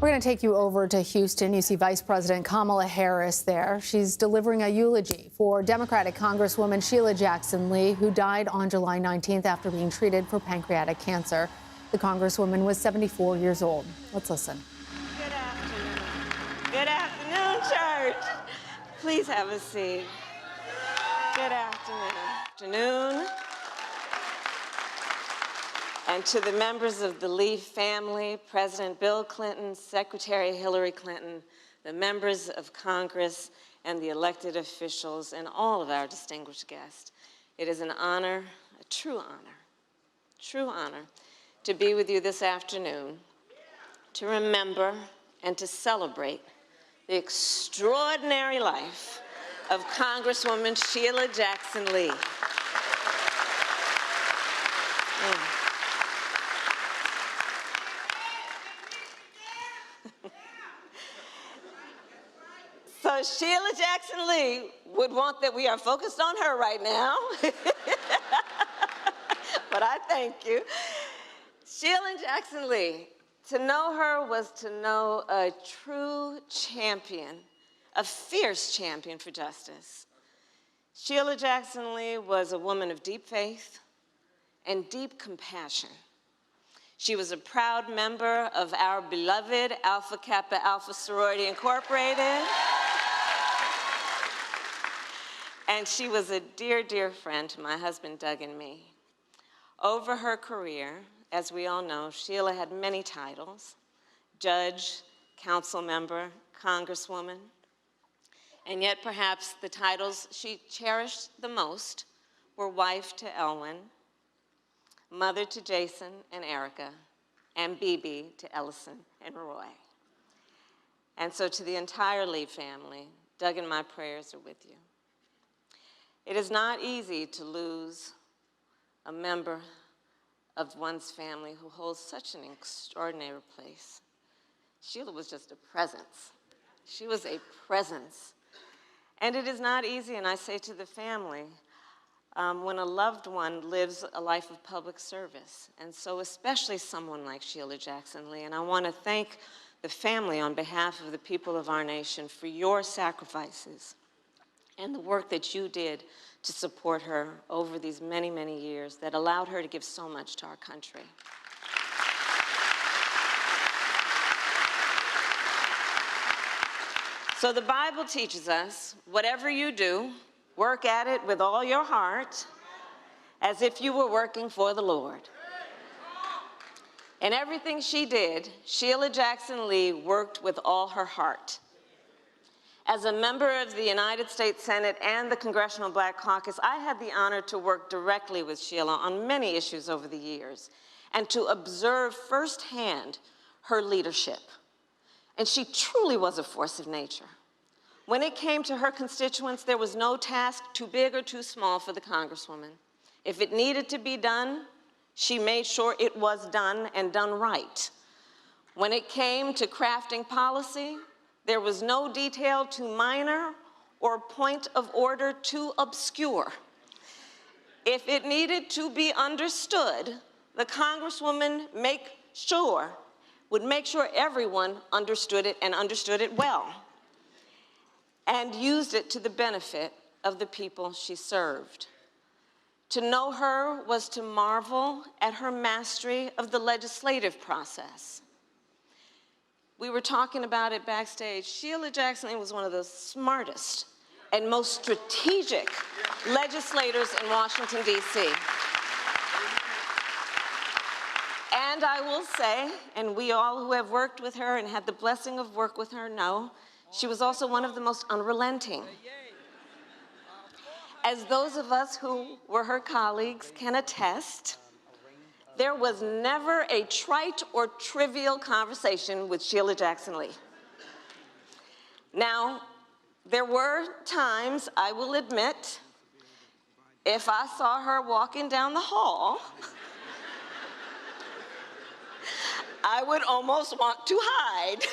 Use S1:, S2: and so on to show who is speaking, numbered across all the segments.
S1: We're going to take you over to Houston. You see Vice President Kamala Harris there. She's delivering a eulogy for Democratic Congresswoman Sheila Jackson Lee, who died on July 19th after being treated for pancreatic cancer. The Congresswoman was 74 years old. Let's listen.
S2: Good afternoon. Good afternoon, church. Please have a seat. Good afternoon. And to the members of the Lee family, President Bill Clinton, Secretary Hillary Clinton, the members of Congress, and the elected officials, and all of our distinguished guests, it is an honor, a true honor, to be with you this afternoon, to remember and to celebrate the extraordinary life of Congresswoman Sheila Jackson Lee. So Sheila Jackson Lee would want that we are focused on her right now. But I thank you. Sheila Jackson Lee, to know her was to know a true champion, a fierce champion for justice. Sheila Jackson Lee was a woman of deep faith and deep compassion. She was a proud member of our beloved Alpha Kappa Alpha Sorority Incorporated. And she was a dear, dear friend to my husband, Doug, and me. Over her career, as we all know, Sheila had many titles: judge, council member, congresswoman. And yet perhaps the titles she cherished the most were wife to Elwin, mother to Jason and Erica, and BB to Ellison and Roy. And so to the entire Lee family, Doug and my prayers are with you. It is not easy to lose a member of one's family who holds such an extraordinary place. Sheila was just a presence. She was a presence. And it is not easy, and I say to the family, when a loved one lives a life of public service, and so especially someone like Sheila Jackson Lee. And I want to thank the family on behalf of the people of our nation for your sacrifices and the work that you did to support her over these many, many years that allowed her to give so much to our country. So the Bible teaches us, whatever you do, work at it with all your heart, as if you were working for the Lord. In everything she did, Sheila Jackson Lee worked with all her heart. As a member of the United States Senate and the Congressional Black Caucus, I had the honor to work directly with Sheila on many issues over the years and to observe firsthand her leadership. And she truly was a force of nature. When it came to her constituents, there was no task too big or too small for the Congresswoman. If it needed to be done, she made sure it was done and done right. When it came to crafting policy, there was no detail too minor or point of order too obscure. If it needed to be understood, the Congresswoman would make sure everyone understood it and understood it well, and used it to the benefit of the people she served. To know her was to marvel at her mastery of the legislative process. We were talking about it backstage. Sheila Jackson Lee was one of the smartest and most strategic legislators in Washington, D.C. And I will say, and we all who have worked with her and had the blessing of work with her know, she was also one of the most unrelenting. As those of us who were her colleagues can attest, there was never a trite or trivial conversation with Sheila Jackson Lee. Now, there were times, I will admit, if I saw her walking down the hall, I would almost want to hide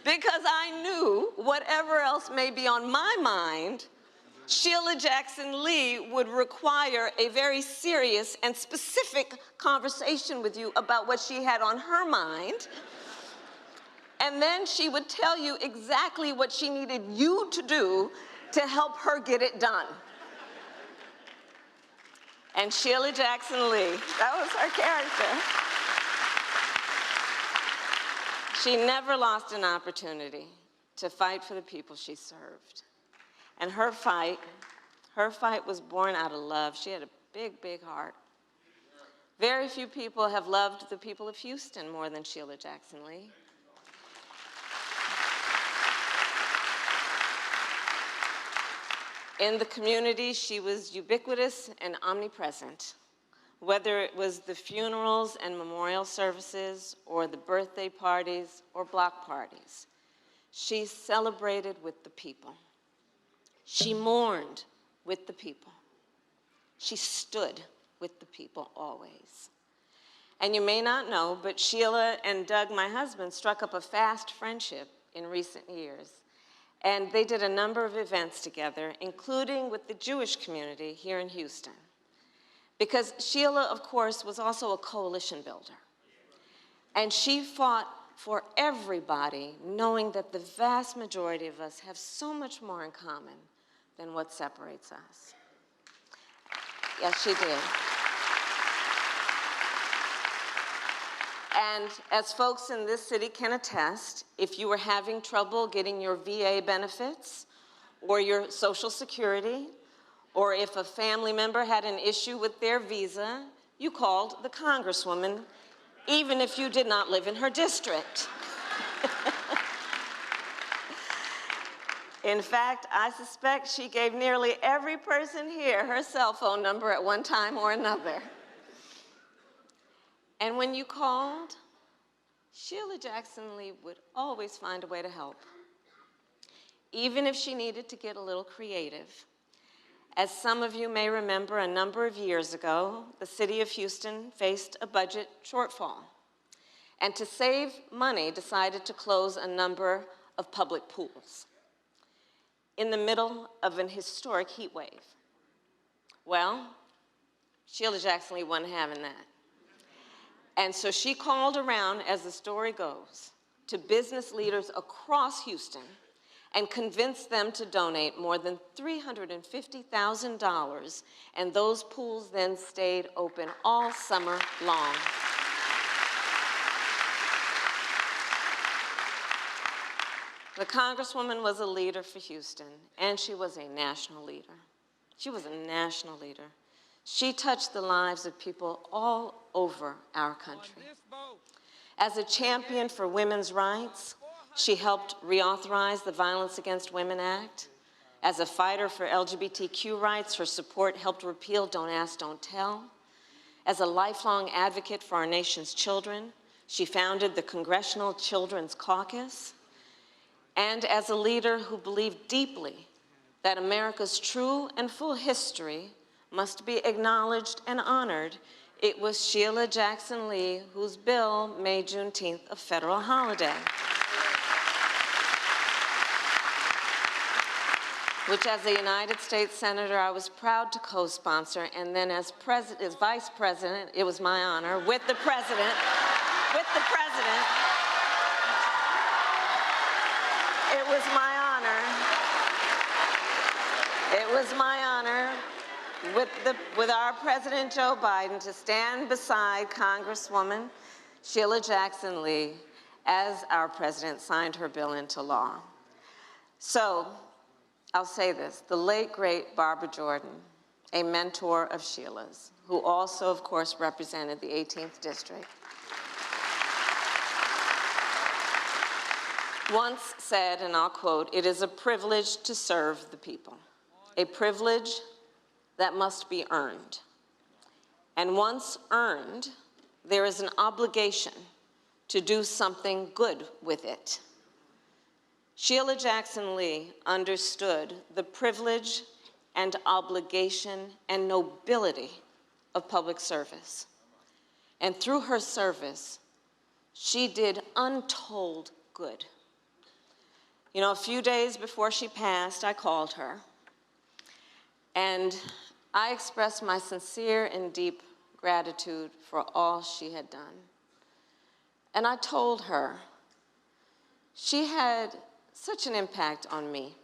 S2: because I knew whatever else may be on my mind, Sheila Jackson Lee would require a very serious and specific conversation with you about what she had on her mind And then she would tell you exactly what she needed you to do to help her get it done. And Sheila Jackson Lee, that was her character. She never lost an opportunity to fight for the people she served. And her fight was born out of love. She had a big, big heart. Very few people have loved the people of Houston more than Sheila Jackson Lee. In the community, she was ubiquitous and omnipresent. Whether it was the funerals and memorial services, or the birthday parties or block parties, she celebrated with the people. She mourned with the people. She stood with the people always. And you may not know, but Sheila and Doug, my husband, struck up a fast friendship in recent years. And they did a number of events together, including with the Jewish community here in Houston. Because Sheila, of course, was also a coalition builder. And she fought for everybody, knowing that the vast majority of us have so much more in common than what separates us. Yes, she did. And as folks in this city can attest, if you were having trouble getting your VA benefits or your Social Security, or if a family member had an issue with their visa, you called the congresswoman, even if you did not live in her district. In fact, I suspect she gave nearly every person here her cell phone number at one time or another. And when you called, Sheila Jackson Lee would always find a way to help, even if she needed to get a little creative. As some of you may remember, a number of years ago, the city of Houston faced a budget shortfall. And to save money, decided to close a number of public pools in the middle of an historic heat wave. Well, Sheila Jackson Lee wasn't having that. And so she called around, as the story goes, to business leaders across Houston and convinced them to donate more than $350,000, and those pools then stayed open all summer long. The Congresswoman was a leader for Houston, and she was a national leader. She was a national leader. She touched the lives of people all over our country. As a champion for women's rights, she helped reauthorize the Violence Against Women Act. As a fighter for LGBTQ rights, her support helped repeal Don't Ask, Don't Tell. As a lifelong advocate for our nation's children, she founded the Congressional Children's Caucus. And as a leader who believed deeply that America's true and full history must be acknowledged and honored, it was Sheila Jackson Lee whose bill made Juneteenth a federal holiday, which as a United States Senator, I was proud to co-sponsor, and then as Vice President, it was my honor, with the President, it was my honor with our President Joe Biden to stand beside Congresswoman Sheila Jackson Lee as our president signed her bill into law. So, I'll say this, the late, great Barbara Jordan, a mentor of Sheila's, who also, of course, represented the 18th District, once said, and I'll quote, "It is a privilege to serve the people, a privilege that must be earned. And once earned, there is an obligation to do something good with it." Sheila Jackson Lee understood the privilege and obligation and nobility of public service. And through her service, she did untold good. You know, a few days before she passed, I called her, and I expressed my sincere and deep gratitude for all she had done. And I told her She had such an impact on me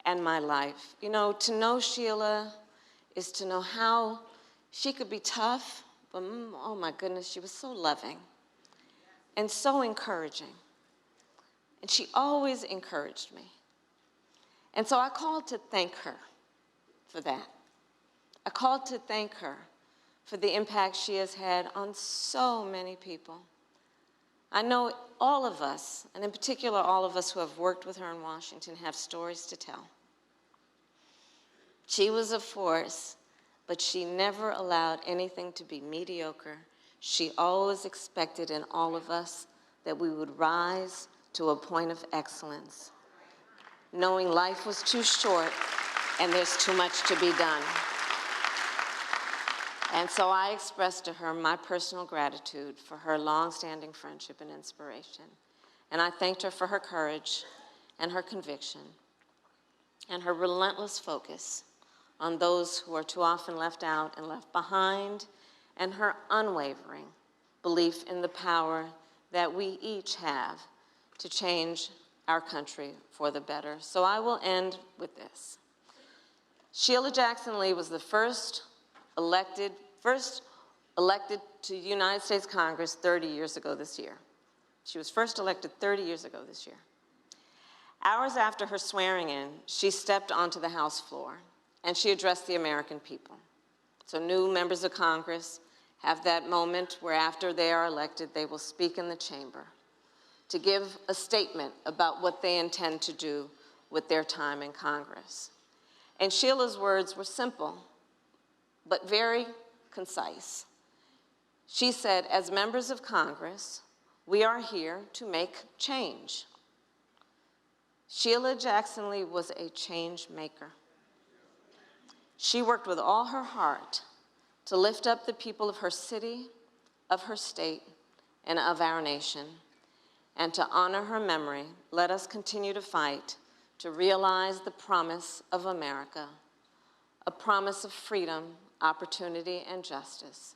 S2: and my life. You know, to know Sheila is to know how she could be tough, but oh my goodness, she was so loving and so encouraging. And she always encouraged me. And so I called to thank her for that. I called to thank her for the impact she has had on so many people. I know all of us, and in particular all of us who have worked with her in Washington, have stories to tell. She was a force, but she never allowed anything to be mediocre. She always expected in all of us that we would rise to a point of excellence, knowing life was too short and there's too much to be done. And so I expressed to her my personal gratitude for her long-standing friendship and inspiration. And I thanked her for her courage and her conviction and her relentless focus on those who are too often left out and left behind, and her unwavering belief in the power that we each have to change our country for the better. So I will end with this. Sheila Jackson Lee was the first elected to United States Congress 30 years ago this year. She was first elected 30 years ago this year. Hours after her swearing in, she stepped onto the House floor and she addressed the American people. So new members of Congress have that moment where after they are elected, they will speak in the chamber to give a statement about what they intend to do with their time in Congress. And Sheila's words were simple, but very concise. She said, as members of Congress, we are here to make change. Sheila Jackson Lee was a change maker. She worked with all her heart to lift up the people of her city, of her state, and of our nation. And to honor her memory, let us continue to fight to realize the promise of America, a promise of freedom, opportunity, and justice,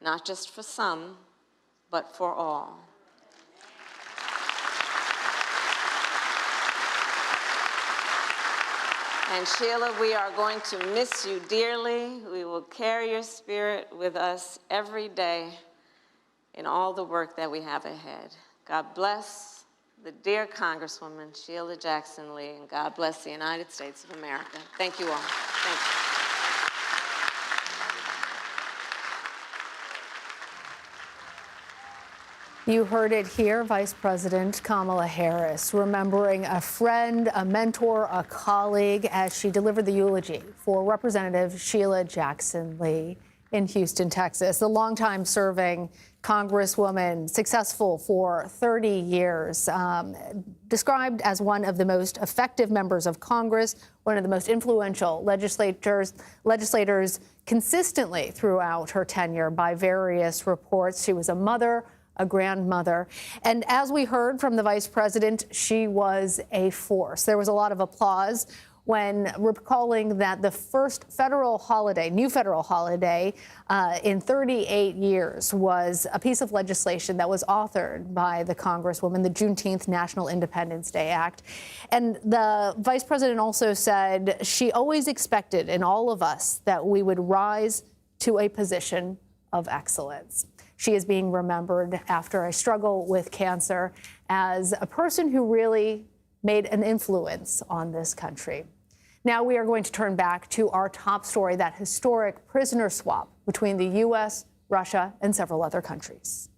S2: not just for some, but for all. And Sheila, we are going to miss you dearly. We will carry your spirit with us every day in all the work that we have ahead. God bless the dear Congresswoman, Sheila Jackson Lee, and God bless the United States of America. Thank you all. Thank you.
S1: You heard it here, Vice President Kamala Harris remembering a friend, a mentor, a colleague as she delivered the eulogy for Representative Sheila Jackson Lee in Houston, Texas. The longtime serving Congresswoman, successful for 30 years, described as one of the most effective members of Congress, one of the most influential legislators consistently throughout her tenure by various reports. She was a mother, a grandmother. And as we heard from the vice president, she was a force. There was a lot of applause when recalling that the first federal holiday, new federal holiday in 38 years was a piece of legislation that was authored by the Congresswoman, the Juneteenth National Independence Day Act. And the vice president also said she always expected in all of us that we would rise to a position of excellence. She is being remembered after a struggle with cancer as a person who really made an influence on this country. Now we are going to turn back to our top story, that historic prisoner swap between the U.S., Russia, and several other countries.